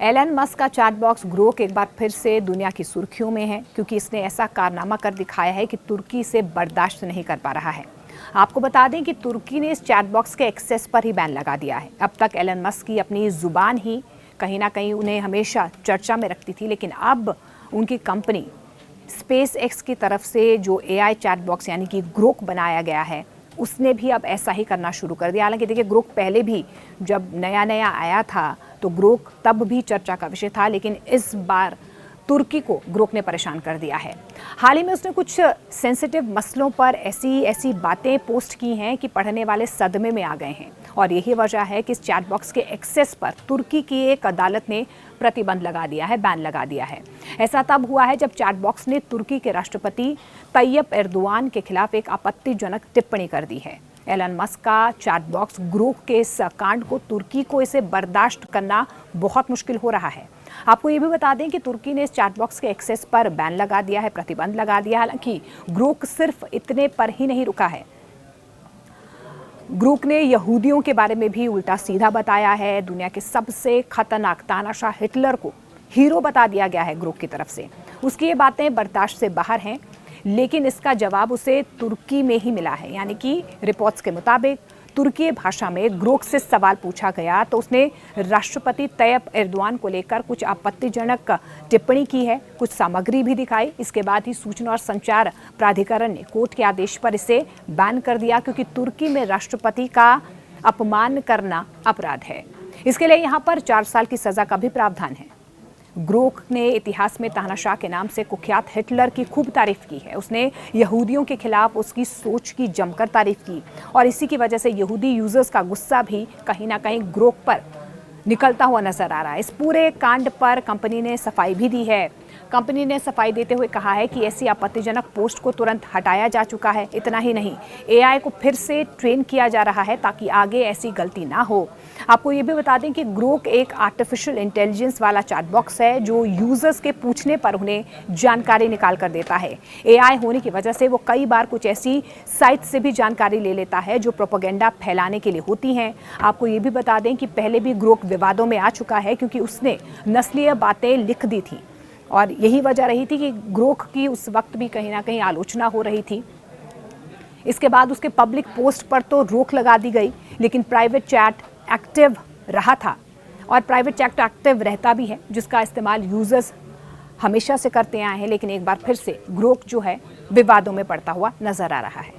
Elon Musk का chat box Grok एक बार फिर से दुनिया की सुर्खियों में है क्योंकि इसने ऐसा कारनामा कर दिखाया है कि तुर्की इसे बर्दाश्त नहीं कर पा रहा है। आपको बता दें कि तुर्की ने इस चैट बॉक्स के एक्सेस पर ही बैन लगा दिया है। अब तक एलन मस्क की अपनी जुबान ही कहीं ना कहीं उन्हें हमेशा चर्चा में रखती थी, लेकिन अब उनकी कंपनी स्पेस एक्स की तरफ से जो एआई चैट बॉक्स यानी कि ग्रोक बनाया गया है, उसने भी अब ऐसा ही करना शुरू कर दिया। हालांकि देखिए, ग्रोक पहले भी जब नया नया आया था तो ग्रोक तब भी चर्चा का विषय था, लेकिन इस बार तुर्की को ग्रोक ने परेशान कर दिया है। हाल ही में उसने कुछ सेंसिटिव मसलों पर ऐसी बातें पोस्ट की हैं कि पढ़ने वाले सदमे में आ गए हैं, और यही वजह है कि इस चैट बॉक्स के एक्सेस पर तुर्की की एक अदालत ने प्रतिबंध लगा दिया है, बैन लगा दिया है। ऐसा तब हुआ है जब चैट बॉक्स ने तुर्की के राष्ट्रपति तैयब एर्दोआन के खिलाफ एक आपत्तिजनक टिप्पणी कर दी है। एलन मस्क का चैट बॉक्स ग्रोक के इस कांड को तुर्की को इसे बर्दाश्त करना बहुत मुश्किल हो रहा है। आपको ये भी बता दें कि तुर्की ने इस चैट बॉक्स के एक्सेस पर बैन लगा दिया है, प्रतिबंध लगा दिया है। हालांकि ग्रोक सिर्फ इतने पर ही नहीं रुका है। ग्रोक ने यहूदियों के बारे में भी उल्टा सीधा बताया है। दुनिया के सबसे खतरनाक तानाशाह हिटलर को हीरो बता दिया गया है ग्रोक की तरफ से। उसकी ये बातें बर्दाश्त से बाहर हैं, लेकिन इसका जवाब उसे तुर्की में ही मिला है। यानी कि रिपोर्ट्स के मुताबिक तुर्की भाषा में ग्रोक से सवाल पूछा गया तो उसने राष्ट्रपति तैयब एर्दोआन को लेकर कुछ आपत्तिजनक टिप्पणी की है, कुछ सामग्री भी दिखाई। इसके बाद ही सूचना और संचार प्राधिकरण ने कोर्ट के आदेश पर इसे बैन कर दिया, क्योंकि तुर्की में राष्ट्रपति का अपमान करना अपराध है। इसके लिए यहाँ पर 4 साल की सजा का भी प्रावधान है। ग्रोक ने इतिहास में तानाशाह के नाम से कुख्यात हिटलर की खूब तारीफ की है। उसने यहूदियों के खिलाफ उसकी सोच की जमकर तारीफ की, और इसी की वजह से यहूदी यूजर्स का गुस्सा भी कहीं ना कहीं ग्रोक पर निकलता हुआ नजर आ रहा है। इस पूरे कांड पर कंपनी ने सफाई भी दी है। कंपनी ने सफाई देते हुए कहा है कि ऐसी आपत्तिजनक पोस्ट को तुरंत हटाया जा चुका है। इतना ही नहीं, एआई को फिर से ट्रेन किया जा रहा है ताकि आगे ऐसी गलती ना हो। आपको ये भी बता दें कि ग्रोक एक आर्टिफिशियल इंटेलिजेंस वाला चैट बॉक्स है जो यूजर्स के पूछने पर उन्हें जानकारी निकाल कर देता है। एआई होने की वजह से वो कई बार कुछ ऐसी साइट से भी जानकारी ले लेता है जो प्रोपेगेंडा फैलाने के लिए होती हैं। आपको ये भी बता दें कि पहले भी ग्रोक विवादों में आ चुका है, क्योंकि उसने नस्लीय बातें लिख दी थी, और यही वजह रही थी कि ग्रोक की उस वक्त भी कहीं ना कहीं आलोचना हो रही थी। इसके बाद उसके पब्लिक पोस्ट पर तो रोक लगा दी गई, लेकिन प्राइवेट चैट एक्टिव रहा था, और प्राइवेट चैट एक्टिव रहता भी है, जिसका इस्तेमाल यूजर्स हमेशा से करते आए हैं। लेकिन एक बार फिर से ग्रोक जो है विवादों में पड़ता हुआ नजर आ रहा है।